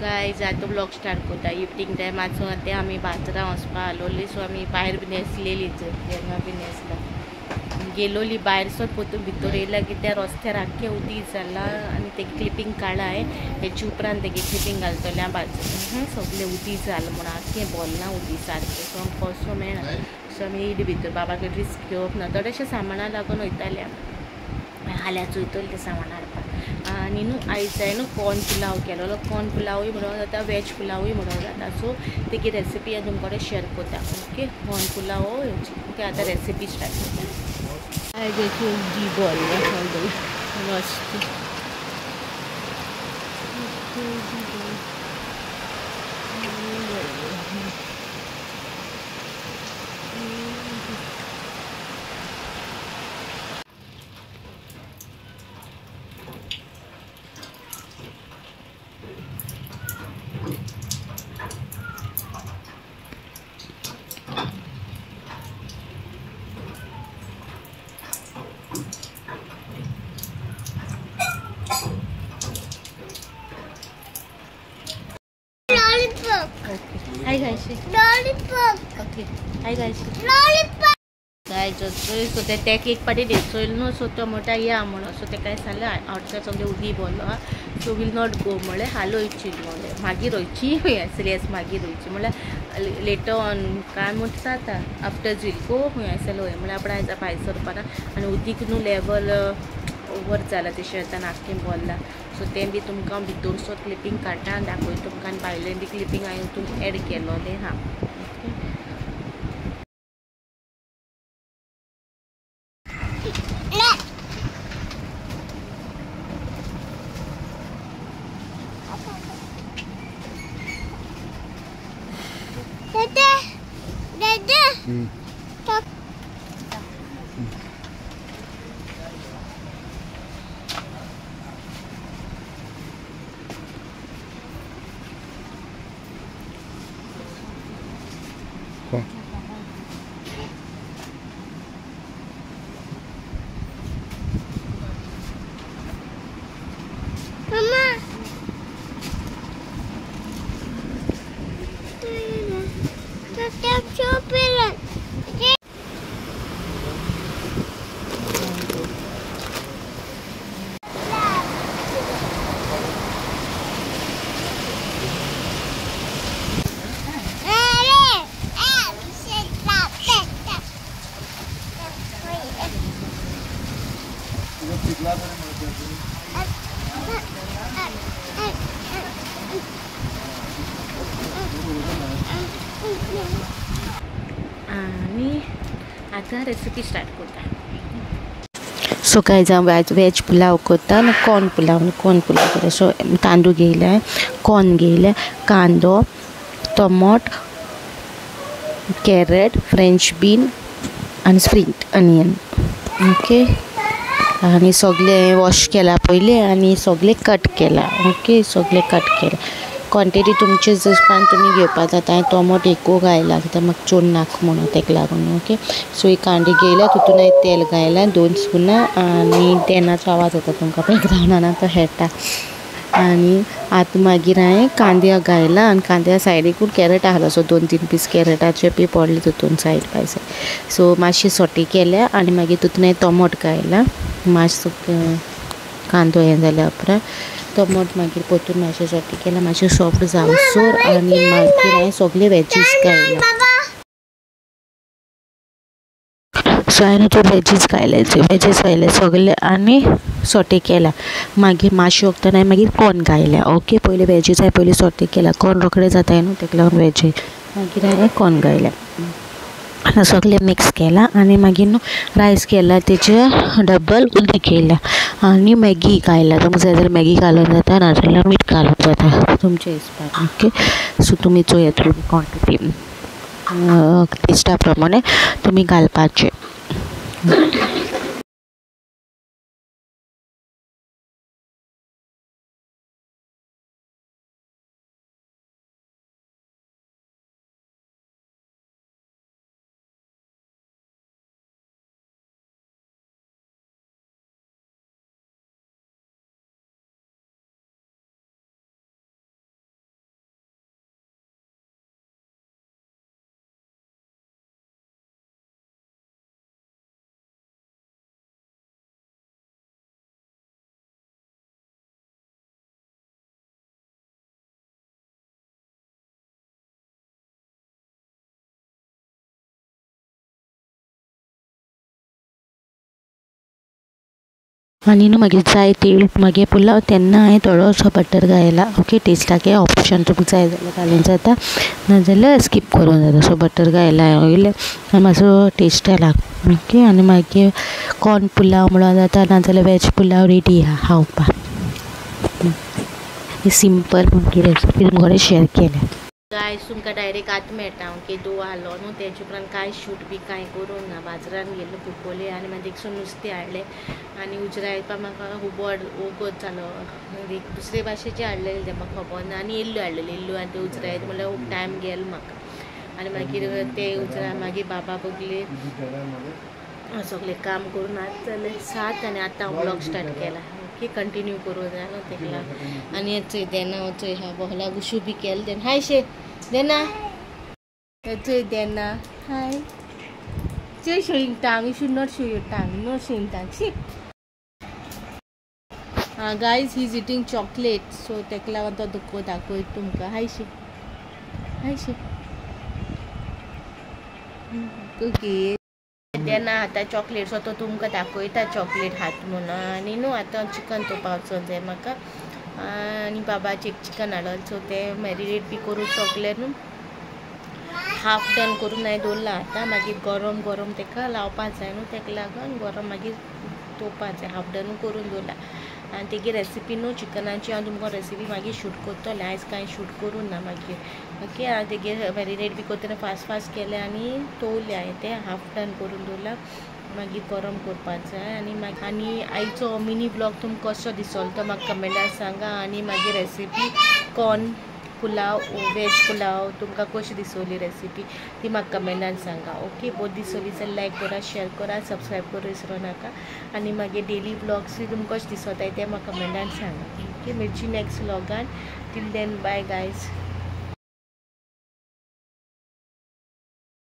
Guys आतां blog start करता. Evening टायमाचो आतां आमी बाजारां वचपा आलोली. सो आमी भायर बी न्हेसलेलीच जेन्ना बी न्हेसला गेलोली भायर. सो पोतून भितर येयला कित्याक रस्त्यार आख्खें उदीक जालां आनी तेगे क्लिपींग काडलां हेचे उपरांत तेगे क्लिपींग घालतलें बाजू सगळें उदीक जालां म्हणून आख्खें भरलां उदीक सारकें. सो आमकां वचूं मेळना. सो आमी येयली भितर. बाबाक रिस्क घेवप ना. थोडेशें सामाना लागून वयतालें आमी. हाल्याच वयतलीं तें सामान हाडपाक. आनी न्हू आयज हांवें न्हू कॉर्न पुलाव केलोलो. कॉर्न पुलावूय म्हणून जाता, वॅज पुलावूय म्हणून जाता. सो तेगी रेसिपी हांव तुमचे कडेन शेअर करता. ओके, कॉर्न पुलाव हेची. ओके, आतां रेसिपी स्टार्ट करता. आयज हेची उड्डी बॉल मस्त. Hi guys. Lollipop. Okay. Hi guys. Lollipop. Guys, so ते एक पाटी देसोयल न्हू. सो तो मोठा या म्हणून. सो ते काय सांगले आउटसाइड सगळे उदी बोलो. सो विल नॉट गो म्हळ्यार हालो वयची म्हळ्यार मागीर वयची येस मागीर वयची म्हळ्यार लेटर ऑन काय म्हणटा जाता आफ्टर विल गो हयसर वय म्हळ्यार आपण आयज भायर सरपाना. आनी उदीक न्हू लेवल ओवर जाला तशें येताना आख्खें बोल्ला. सो तें बी तुमकां भितरसो क्लिपींग काडटा आनी दाखयता तुमकां. आनी भायलें बी क्लिपींग हांवें तुमकां एड केलोलें हा. आणि आता रेसिपी स्टार्ट करता. सो गायज हांव वॅज पुलाव करता आनी कॉर्न पुलाव करता. सो तांदूळ घेयले, कॉर्न घेयले, कांदो, टोमोट, कॅरेट, फ्रेंच बीन आनी स्प्रिंग अनियन. ओके, आनी सगळें वॉश केला पयलीं आनी सगळें कट केला. ओके, सगळें कट केला. क्वॉन्टिटी तुमचे जशें तुमी घेवपा जाता. हांवें टोमोट एकू घायला कित्याक म्हाका चोड नाका म्हणून तेका लागून. ओके, सो एक कांदे घेयला, तितून हांवें तेल घायला 2 स्पुनां आनी तेनाचो आवाज येता तुमकां बॅकग्रावंडान तो हेटा. आनी आतां मागीर हांवें कांदे घायला आनी कांद्या सायडीकूच कॅरेट आहलो. सो 2-3 पीस कॅरेटाचे बी पडले तितून सायड बाय सायड. सो मातशें सोटे केल्या आनी मागीर तितून हांवें टोमोट घायला. मातसो कांदो हें जाल्या उपरांत टोमोट मागीर परतून मातशें सोटे केला मातशें सॉफ्ट जावसर आनी मागीर हांवें सगळे वॅजीस घायला. सो हांवें ते वॅजीस घायले सगळे आनी सोटे केला. मागीर मातशें वगतान हांवें मागीर कॉर्न घायल्या. ओके, पयलीं वॅजीस हांवें पयलीं सोटे केला. कॉर्न रोखडे जाताय न्हू तेका लागून वॅजी. मागीर हांवें कॉर्न घायल्या. सगळें मिक्स केला आनी मागीर न्हू रायस केला तेजे डबल उदीक घेयला आनी मॅगी घायला. तुमकां जाय जाल्यार मॅगी घालूंक जाता नाजाल्यार मीठ घालूंक जाता तुमच्या हिसपान. ओके, सो तुमी चोया क्वॉन्टिटी टेस्टा प्रमाणे तुमी घालपाचें. आनी न्हू मागीर जाय तेल मागीर पुलाव तेन्ना हांवें थोडोसो बटर घायला. ओके, टेस्टाक हे ऑप्शन तुमकां जाय जाल्यार घालूंक जाता, नाजाल्यार स्कीप करूंक जाता. सो बटर घायला वयले आनी मातसो टेस्ट येला. ओके, आनी मागीर कॉर्न पुलाव म्हणून जाता, नाजाल्यार वेज पुलाव रेडी आहा खावपाक. ही सिंपल मागीर रेसिपी तुमकां शेअर केल्या. गायस तुमकां डायरेक्ट आतां मेळटा. ओके, दो हालो न्हू तेजे उपरांत कांय शूट बी कांय करूंक ना. बाजारान गेल्लो कुकोले आनी मागीर एक नुस्तें हाडलें आनी उजरा येवपाक म्हाका खूब वगत जालो. एक दुसरे भाशेचे हाडलेले ते म्हाका खबर ना आनी एल्लो हाडलेले एल्लो आनी ते उजरा येता म्हणल्यार खूब टायम गेलो म्हाका. आनी मागीर ते उजरा मागीर बाबा बगले सगळें काम करून आतां जाले 7 आनी आतां हांव ब्लॉग स्टार्ट केला. ओके, कंटिन्यू करूं जाय न्हू तेका लागून. आनी चोय देना चोय ह्या बोहला गुशू बी केलें तेन्ना. हाय शे देना चोय देना. हाय चोय showing tongue. You should not show your tongue. Not showing tongue. She guys he is eating chocolate. So तेका लागून तो दुखो दाखयता तुमकां. हाय शे हाय शे ओके. देना आतां चॉकलेट सो तो तुमकां दाखयता चॉकलेट हात म्हणून. आनी न्हू आतां चिकन तोपावचो जाय म्हाका. आनी बाबाचें एक चिकन हाडलें सो तें मॅरिनेट बी करून सगलें न्हू हाफ डन करून हांवें दवरला. आतां मागीर गरम गरम तेका लावपाक जाय न्हू तेका लागून गरम मागीर तोवपाक जाय. हाफ डनू करून दवरला. आनी तेगे रेसिपी न्हू चिकनाची हांव तुमकां रेसिपी मागीर शूट करतलें. आयज कांय शूट करूं ना मागीर. ओके, हांवें तेगे मॅरिनेट बी करतना फास्ट फास्ट केलें आनी तोवलें हांवें तें हाफ डन करून दवरला. मागीर गरम करपाक जाय. आनी आयचो मिनी ब्लॉग तुमकां कसो दिसलो तो म्हाका कमेंटान सांगा. आनी मागीर recipe corn pulao veg pulao तुमकां कशी दिसली रेसिपी ती म्हाका कमेंटान सांगा. ओके, बहुत दिसली जाल्यार लायक करा, शेअर करा, सबस्क्रायब करूं विसरूं नाका. आनी मागीर डेली ब्लॉग्स तुमकां कशें दिसता ते म्हाका कमेंटान सांगा. ओके, मेळची नेक्स्ट व्लॉगान. Till then bye guys.